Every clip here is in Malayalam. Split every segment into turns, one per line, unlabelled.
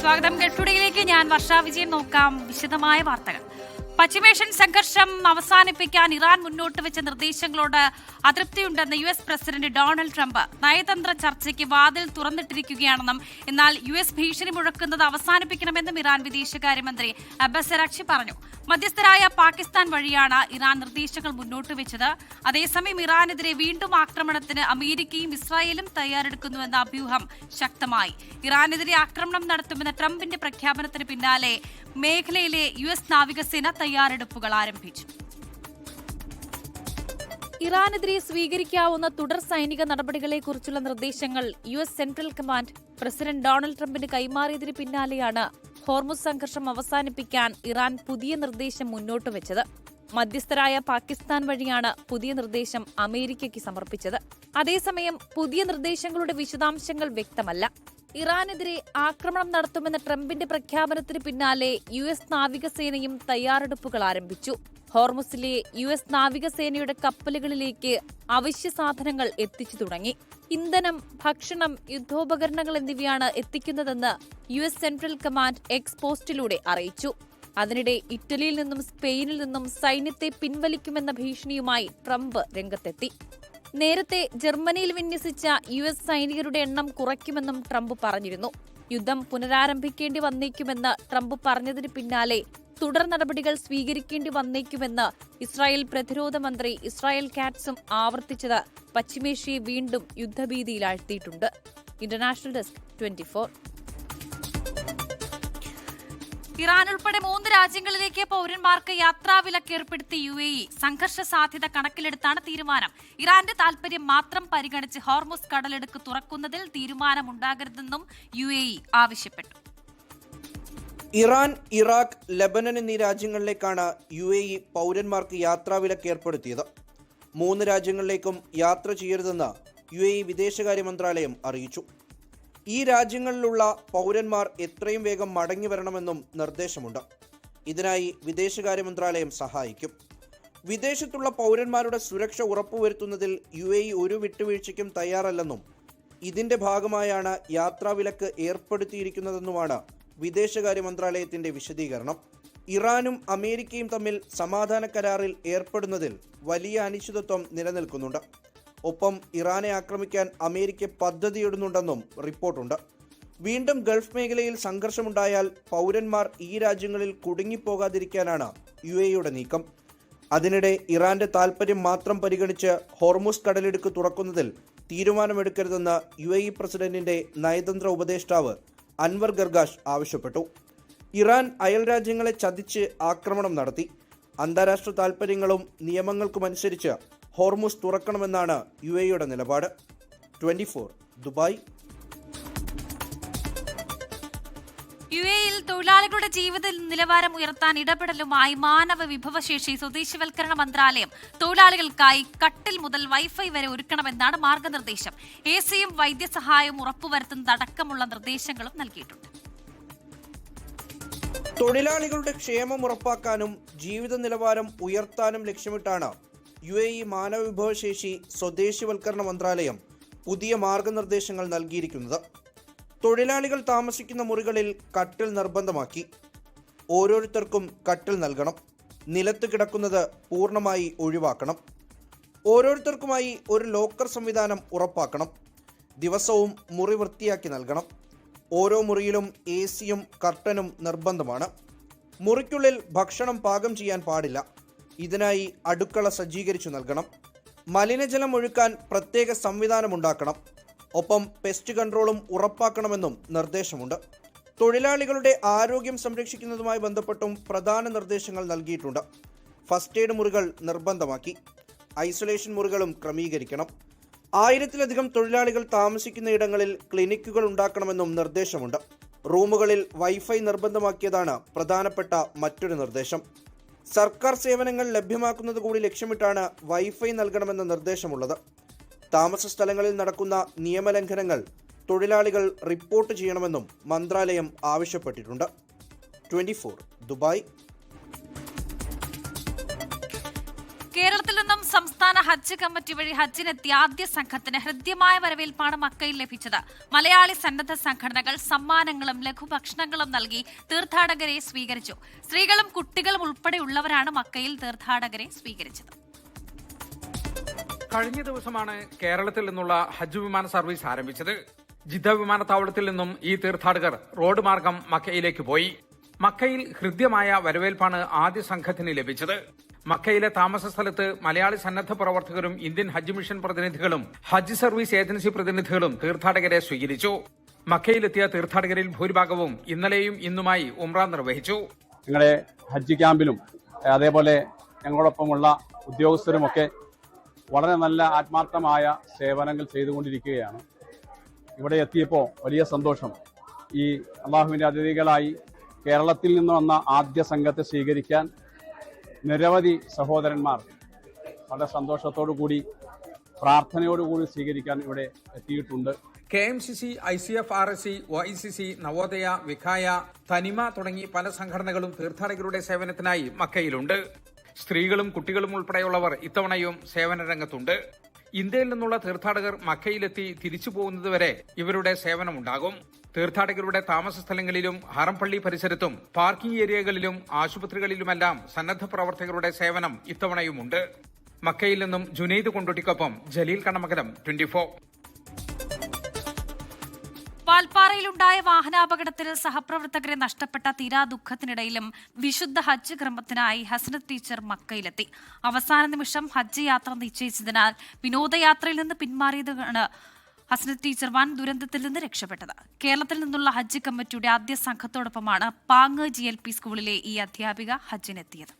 സ്വാഗതം. ഗൾഫുഡിയിലേക്ക് ഞാൻ വർഷ വിജയൻ. നോക്കാം വിശദമായ വാർത്തകൾ. പശ്ചിമേഷ്യൻ സംഘർഷം അവസാനിപ്പിക്കാൻ ഇറാൻ മുന്നോട്ട് വെച്ച നിർദ്ദേശങ്ങളോട് അതൃപ്തിയുണ്ടെന്ന് US പ്രസിഡന്റ് ഡൊണാൾഡ് ട്രംപ്. നയതന്ത്ര ചർച്ചയ്ക്ക് വാതിൽ തുറന്നിട്ടിരിക്കുകയാണെന്നും എന്നാൽ US ഭീഷണി മുഴക്കുന്നത് അവസാനിപ്പിക്കണമെന്നും ഇറാൻ വിദേശകാര്യമന്ത്രി അബ്ബാസ് അറാഗ്ചി പറഞ്ഞു. മധ്യസ്ഥരായ പാകിസ്ഥാൻ വഴിയാണ് ഇറാൻ നിർദ്ദേശങ്ങൾ മുന്നോട്ട് വെച്ചത്. അതേസമയം ഇറാനെതിരെ വീണ്ടും ആക്രമണത്തിന് അമേരിക്കയും ഇസ്രായേലും തയ്യാറെടുക്കുന്നുവെന്ന അഭ്യൂഹം ശക്തമായി. ഇറാനെതിരെ ആക്രമണം നടത്തുമെന്ന ട്രംപിന്റെ പ്രഖ്യാപനത്തിന് പിന്നാലെ മേഖലയിലെ US നാവികസേന തയ്യാറെടുപ്പുകൾ ആരംഭിച്ചു. ഇറാനെതിരെ സ്വീകരിക്കാവുന്ന തുടർ സൈനിക നടപടികളെക്കുറിച്ചുള്ള നിർദ്ദേശങ്ങൾ US central command president Donald ട്രംപിന് കൈമാറിയതിന് പിന്നാലെയാണ് ഹോർമുസ് സംഘർഷം അവസാനിപ്പിക്കാൻ ഇറാൻ പുതിയ നിർദ്ദേശം മുന്നോട്ട് വെച്ചത്. മധ്യസ്ഥരായ പാകിസ്ഥാൻ വഴിയാണ് പുതിയ നിർദ്ദേശം അമേരിക്കയ്ക്ക് സമർപ്പിച്ചത്. അതേസമയം പുതിയ നിർദ്ദേശങ്ങളുടെ വിശദാംശങ്ങൾ വ്യക്തമല്ല. ഇറാനെതിരെ ആക്രമണം നടത്തുമെന്ന ട്രംപിന്റെ പ്രഖ്യാപനത്തിന് പിന്നാലെ US നാവികസേനയും തയ്യാറെടുപ്പുകൾ ആരംഭിച്ചു. ഹോർമുസിലെ US നാവികസേനയുടെ കപ്പലുകളിലേക്ക് അവശ്യ സാധനങ്ങൾ എത്തിച്ചു തുടങ്ങി. ഇന്ധനം, ഭക്ഷണം, യുദ്ധോപകരണങ്ങൾ എന്നിവയാണ് എത്തിക്കുന്നതെന്ന് US സെൻട്രൽ കമാൻഡ് എക്സ് പോസ്റ്റിലൂടെ അറിയിച്ചു. അതിനിടെ ഇറ്റലിയിൽ നിന്നും സ്പെയിനിൽ നിന്നും സൈന്യത്തെ പിൻവലിക്കുമെന്ന ഭീഷണിയുമായി ട്രംപ് രംഗത്തെത്തി. നേരത്തെ ജർമ്മനിയിൽ വിന്യസിച്ച US സൈനികരുടെ എണ്ണം കുറയ്ക്കുമെന്നും ട്രംപ് പറഞ്ഞിരുന്നു. യുദ്ധം പുനരാരംഭിക്കേണ്ടി വന്നേക്കുമെന്ന് ട്രംപ് പറഞ്ഞതിന് പിന്നാലെ തുടർ നടപടികൾ സ്വീകരിക്കേണ്ടി വന്നേക്കുമെന്ന് ഇസ്രായേൽ പ്രതിരോധ മന്ത്രി ഇസ്രായേൽ കാറ്റ്സും ആവർത്തിച്ചത് പശ്ചിമേഷ്യയെ വീണ്ടും യുദ്ധഭീതിയിലാഴ്ത്തിയിട്ടുണ്ട്. International desk 24. ഇറാൻ ഉൾപ്പെടെ 3 രാജ്യങ്ങളിലേക്ക് പൗരന്മാർക്ക് യാത്രാവിലക്ക് ഏർപ്പെടുത്തി UAE. സംഘർഷ സാധ്യത കണക്കിലെടുത്താണ് തീരുമാനം. ഇറാന്റെ താൽപര്യം മാത്രം പരിഗണിച്ച് ഹോർമുസ് കടലിടുക്ക് തുറക്കുന്നതിൽ തീരുമാനമുണ്ടാകരുതെന്നും UAE ആവശ്യപ്പെട്ടു.
ഇറാൻ, ഇറാഖ്, ലബനൻ എന്നീ രാജ്യങ്ങളിലേക്കാണ് UAE പൗരന്മാർക്ക് യാത്രാവിലക്ക് ഏർപ്പെടുത്തിയത്. 3 രാജ്യങ്ങളിലേക്കും യാത്ര ചെയ്യരുതെന്ന് UAE വിദേശകാര്യ മന്ത്രാലയം അറിയിച്ചു. ഈ രാജ്യങ്ങളിലുള്ള പൗരന്മാർ എത്രയും വേഗം മടങ്ങി വരണമെന്നും നിർദ്ദേശമുണ്ട്. ഇതിനായി വിദേശകാര്യ മന്ത്രാലയം സഹായിക്കും. വിദേശത്തുള്ള പൗരന്മാരുടെ സുരക്ഷ ഉറപ്പുവരുത്തുന്നതിൽ UAE ഒരു വിട്ടുവീഴ്ചയ്ക്കും തയ്യാറല്ലെന്നും ഇതിന്റെ ഭാഗമായാണ് യാത്രാവിലക്ക് ഏർപ്പെടുത്തിയിരിക്കുന്നതെന്നുമാണ് വിദേശകാര്യ മന്ത്രാലയത്തിന്റെ വിശദീകരണം. ഇറാനും അമേരിക്കയും തമ്മിൽ സമാധാന കരാറിൽ ഏർപ്പെടുന്നതിൽ വലിയ അനിശ്ചിതത്വം നിലനിൽക്കുന്നുണ്ട്. ഒപ്പം ഇറാനെ ആക്രമിക്കാൻ അമേരിക്ക പദ്ധതിയിടുന്നുണ്ടെന്നും റിപ്പോർട്ടുണ്ട്. വീണ്ടും ഗൾഫ് മേഖലയിൽ സംഘർഷമുണ്ടായാൽ പൗരന്മാർ ഈ രാജ്യങ്ങളിൽ കുടുങ്ങിപ്പോകാതിരിക്കാനാണ് UAEയുടെ നീക്കം. അതിനിടെ ഇറാന്റെ താൽപര്യം മാത്രം പരിഗണിച്ച് ഹോർമുസ് കടലിടുക്ക് തുറക്കുന്നതിൽ തീരുമാനമെടുക്കരുതെന്ന് UAE പ്രസിഡന്റിന്റെ നയതന്ത്ര ഉപദേഷ്ടാവ് അൻവർ ഗർഗാഷ് ആവശ്യപ്പെട്ടു. ഇറാൻ അയൽരാജ്യങ്ങളെ ചതിച്ച് ആക്രമണം നടത്തി. അന്താരാഷ്ട്ര താൽപര്യങ്ങളും നിയമങ്ങൾക്കുമനുസരിച്ച് ഹോർമുസ് തുറക്കണമെന്നാണ് UAEയുടെ നിലപാട്. 24 ദുബായ്.
UAEയിൽ തൊഴിലാളികളുടെ ജീവിത നിലവാരം ഉയർത്താൻ ഇടപെടലുമായി മാനവ വിഭവശേഷി സ്വദേശിവൽക്കരണ മന്ത്രാലയം തൊഴിലാളികൾക്കായി കട്ടിൽ മുതൽ വൈഫൈ വരെ ഒരുക്കണമെന്നാണ് മാർഗനിർദ്ദേശം. AC-യും വൈദ്യസഹായവും ഉറപ്പുവരുത്തുന്നതടക്കമുള്ള നിർദ്ദേശങ്ങളും നൽകിയിട്ടുണ്ട്.
തൊഴിലാളികളുടെ ക്ഷേമം ഉറപ്പാക്കാനും ജീവിത നിലവാരം ഉയർത്താനും ലക്ഷ്യമിട്ടാണ് UAE മാനവ വിഭവശേഷി സ്വദേശിവൽക്കരണ മന്ത്രാലയം പുതിയ മാർഗനിർദ്ദേശങ്ങൾ നൽകിയിരിക്കുന്നത്. തൊഴിലാളികൾ താമസിക്കുന്ന മുറികളിൽ കട്ടിൽ നിർബന്ധമാക്കി. ഓരോരുത്തർക്കും കട്ടിൽ നൽകണം. നിലത്ത് കിടക്കുന്നത് പൂർണ്ണമായി ഒഴിവാക്കണം. ഓരോരുത്തർക്കുമായി ഒരു ലോക്കർ സംവിധാനം ഉറപ്പാക്കണം. ദിവസവും മുറി വൃത്തിയാക്കി നൽകണം. ഓരോ മുറിയിലും AC-യും കർട്ടനും നിർബന്ധമാണ്. മുറിക്കുള്ളിൽ ഭക്ഷണം പാകം ചെയ്യാൻ പാടില്ല. ഇതിനായി അടുക്കള സജ്ജീകരിച്ചു നൽകണം. മലിനജലം ഒഴുക്കാൻ പ്രത്യേക സംവിധാനമുണ്ടാക്കണം. ഒപ്പം പെസ്റ്റ് കൺട്രോളും ഉറപ്പാക്കണമെന്നും നിർദ്ദേശമുണ്ട്. തൊഴിലാളികളുടെ ആരോഗ്യം സംരക്ഷിക്കുന്നതുമായി ബന്ധപ്പെട്ടും പ്രധാന നിർദ്ദേശങ്ങൾ നൽകിയിട്ടുണ്ട്. ഫസ്റ്റ് എയ്ഡ് മുറികൾ നിർബന്ധമാക്കി. ഐസൊലേഷൻ മുറികളും ക്രമീകരിക്കണം. 1000-ലധികം തൊഴിലാളികൾ താമസിക്കുന്ന ഇടങ്ങളിൽ ക്ലിനിക്കുകൾ ഉണ്ടാക്കണമെന്നും നിർദ്ദേശമുണ്ട്. റൂമുകളിൽ വൈഫൈ നിർബന്ധമാക്കിയതാണ് പ്രധാനപ്പെട്ട മറ്റൊരു നിർദ്ദേശം. സർക്കാർ സേവനങ്ങൾ ലഭ്യമാക്കുന്നത് കൂടി ലക്ഷ്യമിട്ടാണ് വൈഫൈ നൽകണമെന്ന നിർദ്ദേശമുള്ളത്. താമസ സ്ഥലങ്ങളിൽ നടക്കുന്ന നിയമലംഘനങ്ങൾ തൊഴിലാളികൾ റിപ്പോർട്ട് ചെയ്യണമെന്നും മന്ത്രാലയം ആവശ്യപ്പെട്ടിട്ടുണ്ട്. 24 ദുബായ്.
കേരളത്തിൽ നിന്നും സംസ്ഥാന സംസ്ഥാന ഹജ്ജ് കമ്മിറ്റി വഴി ഹജ്ജിനെത്തിയ ആദ്യ സംഘത്തിന് ഹൃദ്യമായ വരവേൽപ്പാണ് മക്കയിൽ ലഭിച്ചത്. മലയാളി സന്നദ്ധ സംഘടനകൾ സമ്മാനങ്ങളും ലഘുഭക്ഷണങ്ങളും നൽകി തീർത്ഥാടകരെ സ്വീകരിച്ചു. സ്ത്രീകളും കുട്ടികളും ഉൾപ്പെടെയുള്ളവരാണ് മക്കയിൽ തീർത്ഥാടകരെ സ്വീകരിച്ചത്.
കഴിഞ്ഞ ദിവസമാണ് കേരളത്തിൽ നിന്നുള്ള ഹജ്ജ് വിമാന സർവീസ് ആരംഭിച്ചത്. ജിദ്ദ വിമാനത്താവളത്തിൽ നിന്നും ഈ തീർത്ഥാടകർ റോഡ് മാർഗം മക്കയിലേക്ക് പോയി. മക്കയിൽ ഹൃദ്യമായ വരവേൽപ്പാണ് ആദ്യ സംഘത്തിന് ലഭിച്ചത്. മക്കയിലെ താമസ സ്ഥലത്ത് മലയാളി സന്നദ്ധ പ്രവർത്തകരും ഇന്ത്യൻ ഹജ്ജ് മിഷൻ പ്രതിനിധികളും ഹജ്ജ് സർവീസ് ഏജൻസി പ്രതിനിധികളും തീർത്ഥാടകരെ സ്വീകരിച്ചു. മക്കയിലെത്തിയ തീർത്ഥാടകരിൽ ഭൂരിഭാഗവും ഇന്നലെയും ഇന്നുമായി ഉംറ നിർവഹിച്ചു.
ഞങ്ങളുടെ ഹജ്ജ് ക്യാമ്പിലും അതേപോലെ ഞങ്ങളോടൊപ്പമുള്ള ഉദ്യോഗസ്ഥരുമൊക്കെ വളരെ നല്ല ആത്മാർത്ഥമായ സേവനങ്ങൾ ചെയ്തുകൊണ്ടിരിക്കുകയാണ്. ഇവിടെ എത്തിയപ്പോൾ വലിയ സന്തോഷം. ഈ അള്ളാഹുവിൻ്റെ അതിഥികളായി കേരളത്തിൽ നിന്ന് വന്ന ആദ്യ സംഘത്തെ സ്വീകരിക്കാൻ നിരവധി സഹോദരന്മാർ വളരെ സന്തോഷത്തോടുകൂടി പ്രാർത്ഥനയോടുകൂടി സ്വീകരിക്കാൻ ഇവിടെ എത്തിയിട്ടുണ്ട്.
KMCC, ICFRSC, OICC, Navodaya, Vikhaya, തനിമ തുടങ്ങി പല സംഘടനകളും തീർത്ഥാടകരുടെ സേവനത്തിനായി മക്കയിലുണ്ട്. സ്ത്രീകളും കുട്ടികളും ഉൾപ്പെടെയുള്ളവർ ഇത്തവണയും സേവന രംഗത്തുണ്ട്. ഇന്ത്യയിൽ നിന്നുള്ള തീർത്ഥാടകർ മക്കയിലെത്തി തിരിച്ചു പോകുന്നതുവരെ ഇവരുടെ സേവനമുണ്ടാകും. തീർത്ഥാടകരുടെ താമസ സ്ഥലങ്ങളിലും ഹറംപള്ളി പരിസരത്തും പാർക്കിംഗ് ഏരിയകളിലും ആശുപത്രികളിലുമെല്ലാം സന്നദ്ധ പ്രവർത്തകരുടെ സേവനം ഇത്തവണയുമുണ്ട്. മക്കയിൽ നിന്നും ജുനൈദ് കൊണ്ടോട്ടിക്കൊപ്പം ജലീൽ കണ്ണമംഗലം, 24.
വാൽപ്പാറയിലുണ്ടായ വാഹനാപകടത്തിൽ സഹപ്രവർത്തകരെ നഷ്ടപ്പെട്ട തീരാ ദുഃഖത്തിനിടയിലും വിശുദ്ധ ഹജ്ജ് ക്രമത്തിനായി ഹസനത്ത് ടീച്ചർ മക്കയിലെത്തി. അവസാന നിമിഷം ഹജ്ജ് യാത്ര നിശ്ചയിച്ചതിനാൽ വിനോദയാത്രയിൽ നിന്ന് പിന്മാറിയതാണ് ഹസനത്ത് ടീച്ചർ വൻ ദുരന്തത്തിൽ നിന്ന് രക്ഷപ്പെട്ടത്. കേരളത്തിൽ നിന്നുള്ള ഹജ്ജ് കമ്മിറ്റിയുടെ ആദ്യ സംഘത്തോടൊപ്പമാണ് പാങ്ങ് GLP സ്കൂളിലെ ഈ അധ്യാപിക ഹജ്ജിനെത്തിയത്.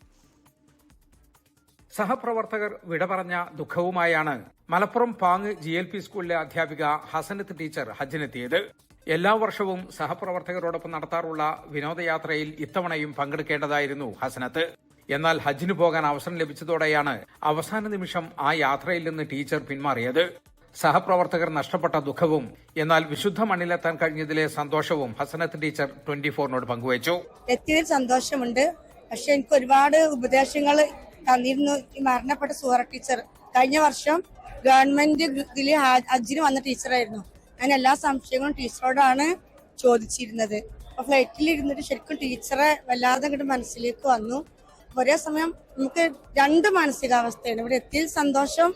സഹപ്രവർത്തകർ വിട പറഞ്ഞ ദുഃഖവുമായാണ് മലപ്പുറം പാങ്ങ് GLP സ്കൂളിലെ അധ്യാപിക ഹസനത്ത് ടീച്ചർ ഹജ്ജിനെത്തിയത്. എല്ലാ വർഷവും സഹപ്രവർത്തകരോടൊപ്പം നടത്താറുള്ള വിനോദയാത്രയിൽ ഇത്തവണയും പങ്കെടുക്കേണ്ടതായിരുന്നു ഹസനത്ത്. എന്നാൽ ഹജ്ജിന് പോകാൻ അവസരം ലഭിച്ചതോടെയാണ് അവസാന നിമിഷം ആ യാത്രയിൽ നിന്ന് ടീച്ചർ പിന്മാറിയത്. സഹപ്രവർത്തകർ നഷ്ടപ്പെട്ട ദുഃഖവും എന്നാൽ വിശുദ്ധ മണ്ണിലെത്താൻ കഴിഞ്ഞതിലെ സന്തോഷവും ഹസനത്ത് ടീച്ചർ 24നോട് പങ്കുവച്ചു.
എത്തിയതിൽ സന്തോഷമുണ്ട്. പക്ഷെ എനിക്ക് ഒരുപാട് ഉപദേശങ്ങൾ തന്നിരുന്നു ഈ മരണപ്പെട്ട സുഹറ ടീച്ചർ. കഴിഞ്ഞ വർഷം ഗവൺമെന്റ് ഇതിൽ ഹജ്ജിന് വന്ന ടീച്ചറായിരുന്നു. ഞാൻ എല്ലാ സംശയങ്ങളും ടീച്ചറോടാണ് ചോദിച്ചിരുന്നത്. അപ്പൊ ഫ്ലൈറ്റിൽ ഇരുന്നിട്ട് ശരിക്കും ടീച്ചറെ വല്ലാതെ അങ്ങോട്ട് മനസ്സിലേക്ക് വന്നു. ഒരേ സമയം നമുക്ക് രണ്ട് മാനസികാവസ്ഥയാണ്. ഇവിടെ എത്തിയതിൽ സന്തോഷം,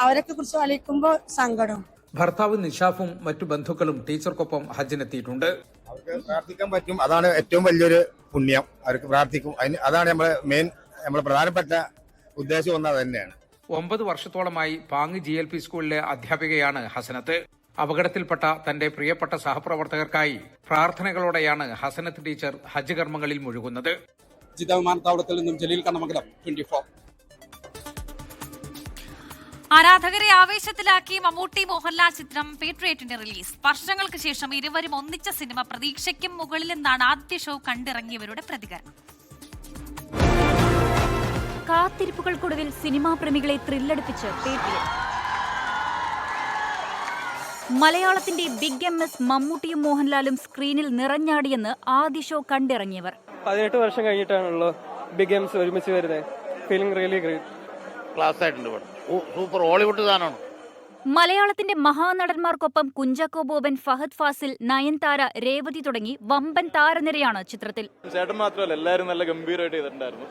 അവരൊക്കെ കുറിച്ച് ആലോചിക്കുമ്പോൾ സങ്കടം.
ഭർത്താവ് നിഷാഫും മറ്റു ബന്ധുക്കളും ടീച്ചർക്കൊപ്പം ഹജ്ജിനെത്തിയിട്ടുണ്ട്.
അവർക്ക് പ്രാർത്ഥിക്കാൻ പറ്റും, അതാണ് ഏറ്റവും വലിയൊരു പുണ്യം. അവർക്ക് പ്രാർത്ഥിക്കും, അതാണ് നമ്മളെ പ്രധാനപ്പെട്ട ഉദ്ദേശം ഒന്നത് തന്നെയാണ്.
9 വർഷത്തോളമായി പാങ്ങ് GLP സ്കൂളിലെ അധ്യാപികയാണ് ഹസനത്ത്. അപകടത്തിൽപ്പെട്ട തന്റെ പ്രിയപ്പെട്ട സഹപ്രവർത്തകർക്കായി പ്രാർത്ഥനകളോടെയാണ് ഹസനത്ത് ടീച്ചർ ഹജ്ജ് കർമ്മങ്ങളിൽ മുഴുകുന്നത്.
ജിദ്ദ വിമാനത്താവളത്തിൽ നിന്നും ജലീൽ കണ്ണമംഗലം, 24.
ആരാധകരെ ആവേശത്തിലാക്കി മമ്മൂട്ടി മോഹൻലാൽ ചിത്രം പേട്രിയറ്റിന്റെ റിലീസ്. വർഷങ്ങൾക്ക് ശേഷം ഇരുവരും ഒന്നിച്ച സിനിമ പ്രതീക്ഷയ്ക്കും മുകളിൽ നിന്നാണ് ആദ്യ ഷോ കണ്ടിറങ്ങിയവരുടെ പ്രതികരണം.
കാത്തിരിപ്പുകൾക്കൊടുവിൽ സിനിമാ പ്രേമികളെ ത്രില്ലടിപ്പിച്ച് പേട്രിയറ്റ്. മലയാളത്തിന്റെ ബിഗ് MS മമ്മൂട്ടിയും മോഹൻലാലും സ്ക്രീനിൽ നിറഞ്ഞാടിയെന്ന് ആദ്യ ഷോ കണ്ടിറങ്ങിയവർ.
18 വർഷം കഴിഞ്ഞിട്ടാണല്ലോ ബിഗ് എംസ് ഒരുമിച്ച് വരുന്നത്. Feeling really great.
ക്ലാസ് ആയിട്ടുണ്ട്. സൂപ്പർ ഹോളിവുഡ് സാധനമാണ്.
മലയാളത്തിന്റെ മഹാനടന്മാർക്കൊപ്പം കുഞ്ചാക്കോ ബോബൻ, ഫഹദ് ഫാസിൽ, നയൻതാര, രേവതി തുടങ്ങി വമ്പൻ താരനിരയാണ് ചിത്രത്തിൽ.
ചേട്ടൻ മാത്രമല്ല, എല്ലാവരും നല്ല ഗംഭീരമായിട്ട് ചെയ്തിട്ടുണ്ടായിരുന്നു.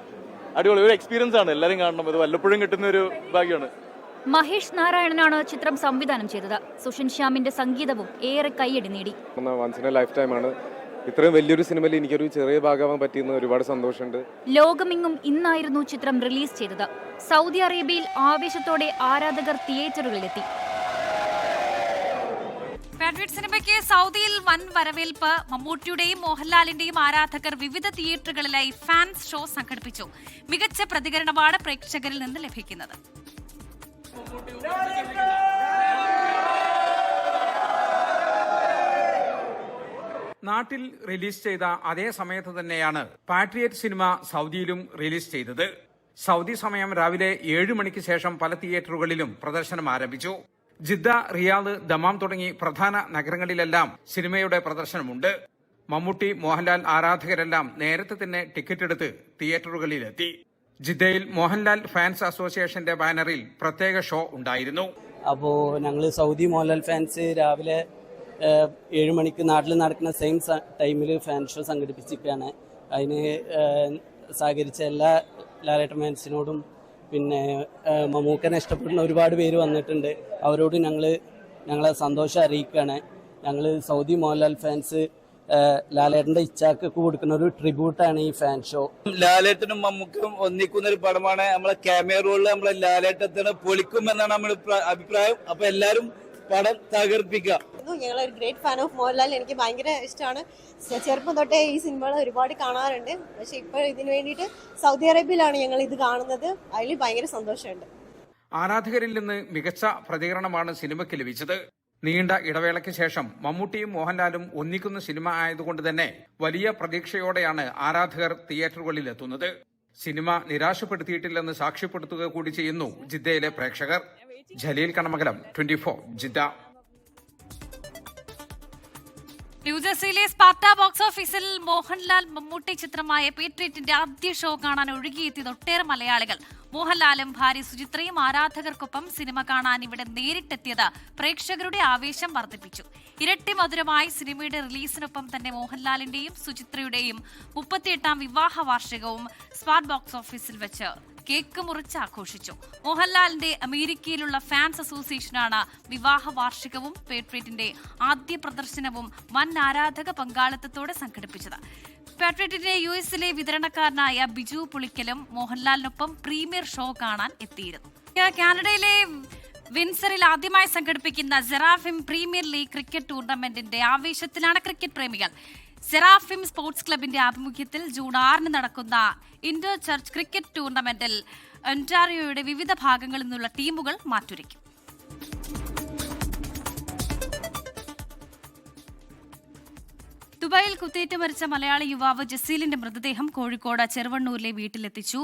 അടിപൊളി ഒരു എക്സ്പീരിയൻസ് ആണ്. എല്ലാവരും കാണണം. ഇത് വല്ലപ്പോഴും കിട്ടുന്ന ഒരു ഭാഗ്യമാണ്.
മഹേഷ് നാരായണനാണ് ചിത്രം സംവിധാനം ചെയ്തത്. സുഷിൻ ശ്യാമിന്റെ സംഗീതവും ഏറെ കയ്യടി നേടി.
Once in a lifetime ആണ്. ഇത്രയും വലിയൊരു സിനിമയിൽ എനിക്കൊരു ചെറിയ ഭാഗമാകാൻ പറ്റിയെന്ന് ഒരുപാട് സന്തോഷമുണ്ട്.
ലോകമെങ്ങും ഇന്നായിരുന്നു ചിത്രം റിലീസ് ചെയ്തത്. സൗദി അറേബ്യയിൽ ആവേശത്തോടെ ആരാധകർ തിയേറ്ററുകളിലെത്തി.
പാട്രിയറ്റ് സിനിമയ്ക്ക് സൗദിയിൽ വൻ വരവേൽപ്പ്. മമ്മൂട്ടിയുടെയും മോഹൻലാലിന്റെയും ആരാധകർ വിവിധ തിയേറ്ററുകളിലായി ഫാൻസ് ഷോ സംഘടിപ്പിച്ചു. മികച്ച പ്രതികരണമാണ് പ്രേക്ഷകരിൽ നിന്ന് ലഭിക്കുന്നത്.
നാട്ടിൽ റിലീസ് ചെയ്ത അതേ സമയത്ത് തന്നെയാണ് പാട്രിയറ്റ് സിനിമ സൗദിയിലും റിലീസ് ചെയ്തത്. സൗദി സമയം രാവിലെ 7 മണിക്ക് ശേഷം പല തിയേറ്ററുകളിലും പ്രദർശനം ആരംഭിച്ചു. ജിദ്ദ, റിയാദ്, ദമാം തുടങ്ങി പ്രധാന നഗരങ്ങളിലെല്ലാം സിനിമയുടെ പ്രദർശനമുണ്ട്. മമ്മൂട്ടി, മോഹൻലാൽ ആരാധകരെല്ലാം നേരത്തെ തന്നെ ടിക്കറ്റ് എടുത്ത് തിയേറ്ററുകളിലെത്തി. ജിദ്ദയിൽ മോഹൻലാൽ ഫാൻസ് അസോസിയേഷന്റെ ബാനറിൽ പ്രത്യേക ഷോ ഉണ്ടായിരുന്നു.
അപ്പോൾ ഞങ്ങൾ സൗദി മോഹൻലാൽ ഫാൻസ് രാവിലെ 7 മണിക്ക് നാട്ടിൽ നടക്കുന്ന സെയിം ടൈമിൽ ഫാൻ ഷോ സംഘടിപ്പിച്ചിരിക്കുകയാണ്. അതിന് സഹകരിച്ച എല്ലാ ലാലേട്ടൻ ഫാൻസിനോടും പിന്നെ മമ്മൂക്കനെ ഇഷ്ടപ്പെടുന്ന ഒരുപാട് പേര് വന്നിട്ടുണ്ട്. അവരോട് ഞങ്ങളെ സന്തോഷം അറിയിക്കുകയാണ്. ഞങ്ങൾ സൗദി മോഹൻലാൽ ഫാൻസ് ലാലേട്ടന്റെ ഇച്ഛാക്ക് കൊടുക്കുന്ന ഒരു ട്രിബ്യൂട്ടാണ് ഈ ഫാൻ ഷോ.
ലാലേട്ടനും മമ്മൂക്കും ഒന്നിക്കുന്ന ഒരു പടമാണ്. നമ്മളെ ക്യാമിയ റോളിൽ നമ്മളെ ലാലേട്ടത്തിന് പൊളിക്കും എന്നാണ് നമ്മുടെ അഭിപ്രായം. അപ്പൊ എല്ലാരും പടം തകർപ്പിക്കുക.
ഞങ്ങൾ ഒരു ഗ്രേറ്റ് ഫാൻ ഓഫ് മോഹൻലാൽ. എനിക്ക് ഭയങ്കര ഇഷ്ടമാണ്. ചെറുപ്പം തൊട്ടേ ഈ സിനിമകൾ ഒരുപാട് കാണാറുണ്ട്. പക്ഷെ ഇപ്പോൾ ഇതിനു വേണ്ടിയിട്ട് സൗദി അറേബ്യയിലാണ് ഞങ്ങൾ ഇത് കാണുന്നത്. അതിൽ ഭയങ്കര സന്തോഷമുണ്ട്.
ആരാധകരിൽ നിന്ന് മികച്ച പ്രതികരണമാണ് സിനിമയ്ക്ക് ലഭിച്ചത്. നീണ്ട ഇടവേളയ്ക്ക് ശേഷം മമ്മൂട്ടിയും മോഹൻലാലും ഒന്നിക്കുന്ന സിനിമ ആയതുകൊണ്ട് തന്നെ വലിയ പ്രതീക്ഷയോടെയാണ് ആരാധകർ തിയേറ്ററുകളിൽ എത്തുന്നത്. സിനിമ നിരാശപ്പെടുത്തിയിട്ടില്ലെന്ന് സാക്ഷ്യപ്പെടുത്തുക കൂടി ചെയ്യുന്നു ജിദ്ദയിലെ പ്രേക്ഷകർ. ജലീൽ കണമംഗലം, 24 ജിദ്ദ.
ന്യൂജേഴ്സിയിലെ സ്പാർട്ട ബോക്സ് ഓഫീസിൽ മോഹൻലാൽ മമ്മൂട്ടി ചിത്രമായ പേട്രിയറ്റിന്റെ ആദ്യ ഷോ കാണാൻ ഒഴുകിയെത്തിയത് ഒട്ടേറെ മലയാളികൾ. മോഹൻലാലും ഭാര്യ സുചിത്രയും ആരാധകർക്കൊപ്പം സിനിമ കാണാൻ ഇവിടെ നേരിട്ടെത്തിയത് പ്രേക്ഷകരുടെ ആവേശം വർദ്ധിപ്പിച്ചു. ഇരട്ടി മധുരമായി സിനിമയുടെ റിലീസിനൊപ്പം തന്നെ മോഹൻലാലിന്റെയും സുചിത്രയുടെയും 38ാം വിവാഹ വാർഷികവും സ്പാർട്ട് ബോക്സ് ഓഫീസിൽ വെച്ച് കേക്ക് മുറിച്ച് ആഘോഷിച്ചു. മോഹൻലാലിന്റെ അമേരിക്കയിലുള്ള ഫാൻസ് അസോസിയേഷനാണ് വിവാഹ വാർഷികവും പേട്രിയറ്റിന്റെ ആദ്യ പ്രദർശനവും വൻ ആരാധക പങ്കാളിത്തത്തോടെ സംഘടിപ്പിച്ചത്. പേട്രിയറ്റിന്റെ യുഎസിലെ വിതരണക്കാരനായ ബിജു പുളിക്കലും മോഹൻലാലിനൊപ്പം പ്രീമിയർ ഷോ കാണാൻ എത്തിയിരുന്നു. കാനഡയിലെ വിൻസറിൽ ആദ്യമായി സംഘടിപ്പിക്കുന്ന സെറാഫിം പ്രീമിയർ ലീഗ് ക്രിക്കറ്റ് ടൂർണമെന്റിന്റെ ആവേശത്തിലാണ് ക്രിക്കറ്റ് പ്രേമികൾ. സെറാഫിം സ്പോർട്സ് ക്ലബിന്റെ ആഭിമുഖ്യത്തിൽ ജൂൺ 6 നടക്കുന്ന ഇന്റർ ചർച്ച് ക്രിക്കറ്റ് ടൂർണമെന്റിൽ ഒന്റാറിയോയുടെ വിവിധ ഭാഗങ്ങളിൽ നിന്നുള്ള ടീമുകൾ മാറ്റുരയ്ക്കും. ദുബായിൽ കുത്തേറ്റ് മരിച്ച മലയാളി യുവാവ് ജസീലിന്റെ മൃതദേഹം കോഴിക്കോട് ചെറുവണ്ണൂരിലെ വീട്ടിലെത്തിച്ചു.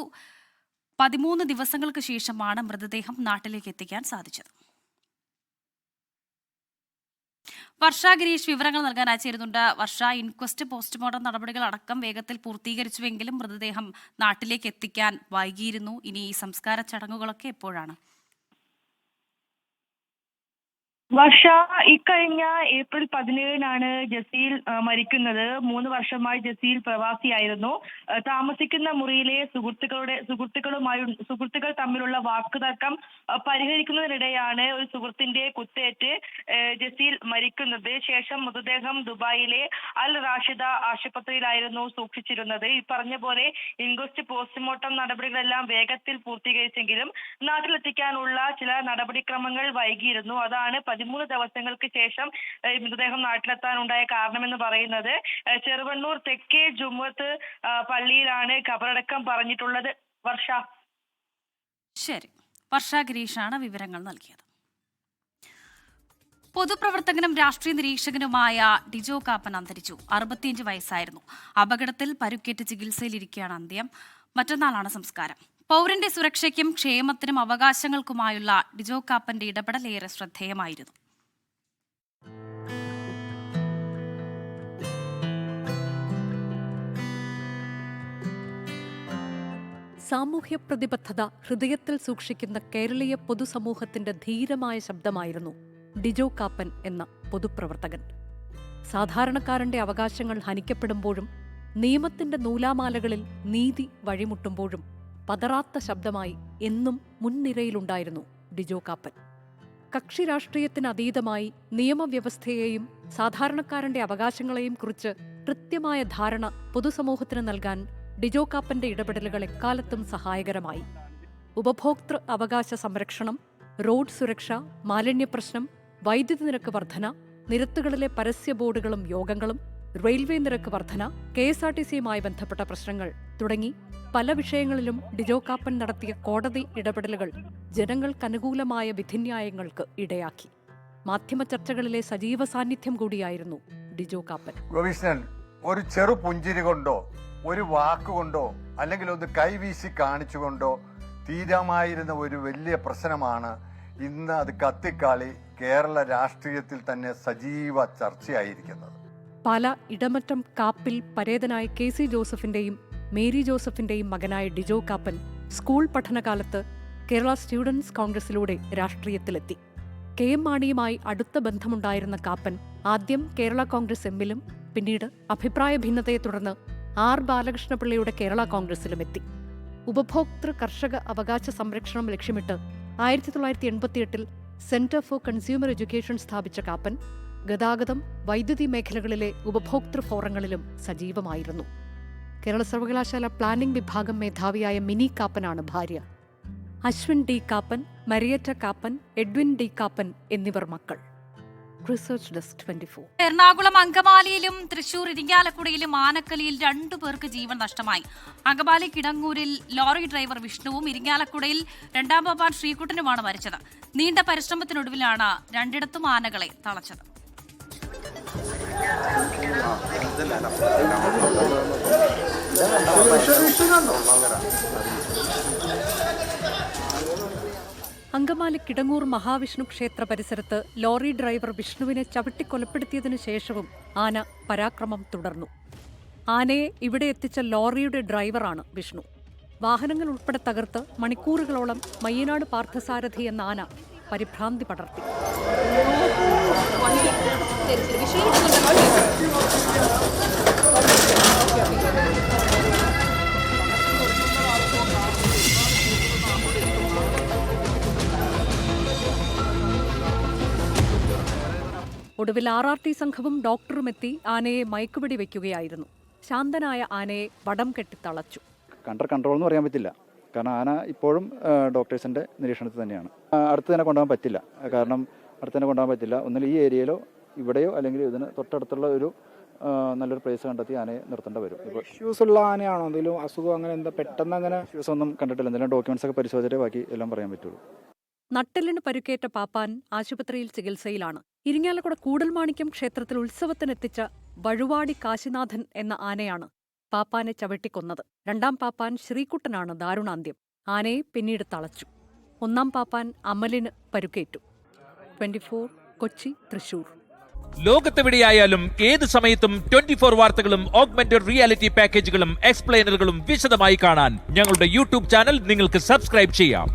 13 ദിവസങ്ങൾക്ക് ശേഷമാണ് മൃതദേഹം നാട്ടിലേക്ക് എത്തിക്കാൻ സാധിച്ചത്. വർഷ ഗിരീഷ് വിവരങ്ങൾ നൽകാൻ അയച്ചിരുന്നുണ്ട്. വർഷ, ഇൻക്വസ്റ്റ് പോസ്റ്റ്മോർട്ടം നടപടികൾ അടക്കം വേഗത്തിൽ പൂർത്തീകരിച്ചുവെങ്കിലും മൃതദേഹം നാട്ടിലേക്ക് എത്തിക്കാൻ വൈകിയിരുന്നു. ഇനി ഈ സംസ്കാര ചടങ്ങുകളൊക്കെ എപ്പോഴാണ്?
വർഷ, ഇക്കഴിഞ്ഞ ഏപ്രിൽ 17-നാണ് ജസീൽ മരിക്കുന്നത്. 3 വർഷമായി ജസീൽ പ്രവാസിയായിരുന്നു. താമസിക്കുന്ന മുറിയിലെ സുഹൃത്തുക്കൾ തമ്മിലുള്ള വാക്കുതർക്കം പരിഹരിക്കുന്നതിനിടെയാണ് ഒരു സുഹൃത്തിന്റെ കുത്തേറ്റ് ജസീൽ മരിക്കുന്നത്. ശേഷം മൃതദേഹം ദുബായിലെ അൽ റാഷിദ ആശുപത്രിയിലായിരുന്നു സൂക്ഷിച്ചിരുന്നത്. ഈ പറഞ്ഞ പോലെ ഇൻക്വസ്റ്റ് പോസ്റ്റ്മോർട്ടം നടപടികളെല്ലാം വേഗത്തിൽ പൂർത്തീകരിച്ചെങ്കിലും നാട്ടിലെത്തിക്കാനുള്ള ചില നടപടിക്രമങ്ങൾ വൈകിയിരുന്നു. അതാണ് 13 ദിവസങ്ങൾക്ക് ശേഷം മൃതദേഹം നാട്ടിലെത്താനുണ്ടായ കാരണമെന്ന് പറയുന്നത്. ചെറുവണ്ണൂർ തെക്കേ ജുമുഅത്ത് പള്ളിയിലാണ് ഖബറടക്കം പറഞ്ഞിട്ടുള്ളത്. വർഷ.
ശരി, വർഷ ഗിരീഷാണ് വിവരങ്ങൾ നൽകിയത്. പൊതുപ്രവർത്തകനും രാഷ്ട്രീയ നിരീക്ഷകനുമായ ഡിജോ കാപ്പൻ അന്തരിച്ചു. 65 വയസ്സായിരുന്നു. അപകടത്തിൽ പരുക്കേറ്റ് ചികിത്സയിലിരിക്കുകയാണ് അന്ത്യം. മറ്റന്നാളാണ് സംസ്കാരം. പൗരന്റെ സുരക്ഷയ്ക്കും ക്ഷേമത്തിനും അവകാശങ്ങൾക്കുമായുള്ള ഡിജോ കാപ്പന്റെ ഇടപെടൽ ഏറെ ശ്രദ്ധേയമായിരുന്നു.
സാമൂഹ്യ പ്രതിബദ്ധത ഹൃദയത്തിൽ സൂക്ഷിക്കുന്ന കേരളീയ പൊതുസമൂഹത്തിന്റെ ധീരമായ ശബ്ദമായിരുന്നു ഡിജോ കാപ്പൻ എന്ന പൊതുപ്രവർത്തകൻ. സാധാരണക്കാരന്റെ അവകാശങ്ങൾ ഹനിക്കപ്പെടുമ്പോഴും നിയമത്തിന്റെ നൂലാമാലകളിൽ നീതി വഴിമുട്ടുമ്പോഴും പതറാത്ത ശബ്ദമായി എന്നും മുൻനിരയിലുണ്ടായിരുന്നു ഡിജോ കാപ്പൻ. കക്ഷി രാഷ്ട്രീയത്തിന് അതീതമായി നിയമവ്യവസ്ഥയെയും സാധാരണക്കാരന്റെ അവകാശങ്ങളെയും കുറിച്ച് കൃത്യമായ ധാരണ പൊതുസമൂഹത്തിന് നൽകാൻ ഡിജോ കാപ്പന്റെ ഇടപെടലുകൾ എക്കാലത്തും സഹായകരമായി. ഉപഭോക്തൃ അവകാശ സംരക്ഷണം, റോഡ് സുരക്ഷ, മാലിന്യപ്രശ്നം, വൈദ്യുതി നിരക്ക് വർധന, നിരത്തുകളിലെ പരസ്യ ബോർഡുകളും യോഗങ്ങളും, റെയിൽവേ നിരക്ക് വർധന, KSRTCയുമായി ബന്ധപ്പെട്ട പ്രശ്നങ്ങൾ തുടങ്ങി പല വിഷയങ്ങളിലും ഡിജോ കാപ്പൻ നടത്തിയ കോടതി ഇടപെടലുകൾ ജനങ്ങൾക്കനുകൂലമായ വിധിന്യായങ്ങൾക്ക് ഇടയാക്കി. മാധ്യമ ചർച്ചകളിലെ സജീവ സാന്നിധ്യം കൂടിയായിരുന്നു ഡിജോ കാപ്പൻ.
ഒരു ചെറു പുഞ്ചിരി കൊണ്ടോ ഒരു വാക്കുകൊണ്ടോ അല്ലെങ്കിൽ ഒന്ന് കൈവീശി കാണിച്ചുകൊണ്ടോ തീരാമായിരുന്ന ഒരു വലിയ പ്രശ്നമാണ് ഇന്ന് അത് കത്തിക്കാളി കേരള രാഷ്ട്രീയത്തിൽ തന്നെ സജീവ ചർച്ചയായിരിക്കുന്നത്.
പാല ഇടമറ്റം കാപ്പിൽ പരേതനായ KC ജോസഫിന്റെയും മേരി ജോസഫിന്റെയും മകനായ ഡിജോ കാപ്പൻ സ്കൂൾ പഠനകാലത്ത് കേരള സ്റ്റുഡൻസ് കോൺഗ്രസിലൂടെ രാഷ്ട്രീയത്തിലെത്തി. KM മാണിയുമായി അടുത്ത ബന്ധമുണ്ടായിരുന്ന കാപ്പൻ ആദ്യം കേരള കോൺഗ്രസ് എമ്മിലും പിന്നീട് അഭിപ്രായ ഭിന്നതയെ തുടർന്ന് R. ബാലകൃഷ്ണപിള്ളയുടെ കേരള കോൺഗ്രസിലുമെത്തി. ഉപഭോക്തൃ കർഷക അവകാശ സംരക്ഷണം ലക്ഷ്യമിട്ട് 1988 സെന്റർ ഫോർ കൺസ്യൂമർ എഡ്യൂക്കേഷൻ സ്ഥാപിച്ച കാപ്പൻ ഗതാഗതം, വൈദ്യുതി മേഖലകളിലെ ഉപഭോക്തൃ ഫോറങ്ങളിലും സജീവമായിരുന്നു. കേരള സർവകലാശാല പ്ലാനിംഗ് വിഭാഗം മേധാവിയായ മിനി കാപ്പനാണ് ഭാര്യ. അശ്വിൻ D. കാപ്പൻ, മരിയറ്റ കാപ്പൻ, എഡ്വിൻ D. കാപ്പൻ എന്നിവർ മക്കൾ. Research desk 24.
എറണാകുളം അങ്കമാലിയിലും തൃശൂർ ഇരിങ്ങാലക്കുടയിലും ആനക്കലിയിൽ 2 പേർക്ക് ജീവൻ നഷ്ടമായി. അങ്കമാലി കിടങ്ങൂരിൽ ലോറി ഡ്രൈവർ വിഷ്ണുവും ഇരിങ്ങാലക്കുടയിൽ 2ാം പാപ്പാൻ ശ്രീകുട്ടനുമാണ് മരിച്ചത്. നീണ്ട പരിശ്രമത്തിനൊടുവിലാണ് രണ്ടിടത്തും ആനകളെ തളച്ചത്.
അങ്കമാലി കിടങ്ങൂർ മഹാവിഷ്ണു ക്ഷേത്ര പരിസരത്ത് ലോറി ഡ്രൈവർ വിഷ്ണുവിനെ ചവിട്ടിക്കൊലപ്പെടുത്തിയതിനു ശേഷവും ആന പരാക്രമം തുടർന്നു. ആനയെ ഇവിടെ എത്തിച്ച ലോറിയുടെ ഡ്രൈവറാണ് വിഷ്ണു. വാഹനങ്ങൾ ഉൾപ്പെടെ തകർത്ത് മണിക്കൂറുകളോളം മയ്യനാട് പാർത്ഥസാരഥി എന്ന ആന പരിഭ്രാന്തി പടർത്തി. ഒടുവിൽ RRT സംഘവും ഡോക്ടറുമെത്തി ആനയെ മയക്കുപിടി വയ്ക്കുകയായിരുന്നു. ശാന്തനായ ആനയെ വടം കെട്ടി തളച്ചു.
കൺട്രോൾ എന്ന് പറയാൻ പറ്റില്ല. കാരണം ആന ഇപ്പോഴും ഡോക്ടേഴ്സിൻ്റെ നിരീക്ഷണത്തിൽ തന്നെയാണ്. അടുത്ത് തന്നെ കൊണ്ടുപോകാൻ പറ്റില്ല. കാരണം അടുത്ത് തന്നെ കൊണ്ടുപോകാൻ പറ്റില്ല. ഒന്നിൽ ഈ ഏരിയയിലോ ഇവിടെയോ അല്ലെങ്കിൽ ഇതിന് തൊട്ടടുത്തുള്ള ഒരു നല്ലൊരു പ്ലേസ് കണ്ടെത്തി ആനയെ നിർത്തേണ്ട വരും.
ഇഷ്യൂസ് ഉള്ള ആനയാണോ? എന്തെങ്കിലും അസുഖം അങ്ങനെ എന്താ പെട്ടെന്ന് അങ്ങനെ
ഇഷ്യൂസ് ഒന്നും കണ്ടിട്ടില്ല. എന്തെങ്കിലും ഡോക്യുമെന്റ്സ് ഒക്കെ പരിശോധിച്ചിട്ടേ ബാക്കി എല്ലാം പറയാൻ പറ്റുള്ളൂ.
നട്ടെല്ലിന് പരുക്കേറ്റ പാപ്പാൻ ആശുപത്രിയിൽ ചികിത്സയിലാണ്. ഇരിങ്ങാലക്കുട കൂടൽമാണിക്യം ക്ഷേത്രത്തിൽ ഉത്സവത്തിനെത്തിച്ച വഴുവാടി കാശിനാഥൻ എന്ന ആനയാണ് പാപ്പാനെ ചവിട്ടിക്കൊന്നത്. 2ാം പാപ്പാൻ ശ്രീകുട്ടനാണ് ദാരുണാന്ത്യം. ആനയെ പിന്നീട് തളച്ചു. 1ാം പാപ്പാൻ അമലിന് പരുക്കേറ്റു. 24 കൊച്ചി, തൃശൂർ.
ലോകത്തെവിടെയായാലും ഏത് സമയത്തും 24 വാർത്തകളും ഓഗ്മെന്റഡ് റിയാലിറ്റി പാക്കേജുകളും എക്സ്പ്ലെയിനറുകളും വിശദമായി കാണാൻ ഞങ്ങളുടെ യൂട്യൂബ് ചാനൽ നിങ്ങൾക്ക് സബ്സ്ക്രൈബ് ചെയ്യാം.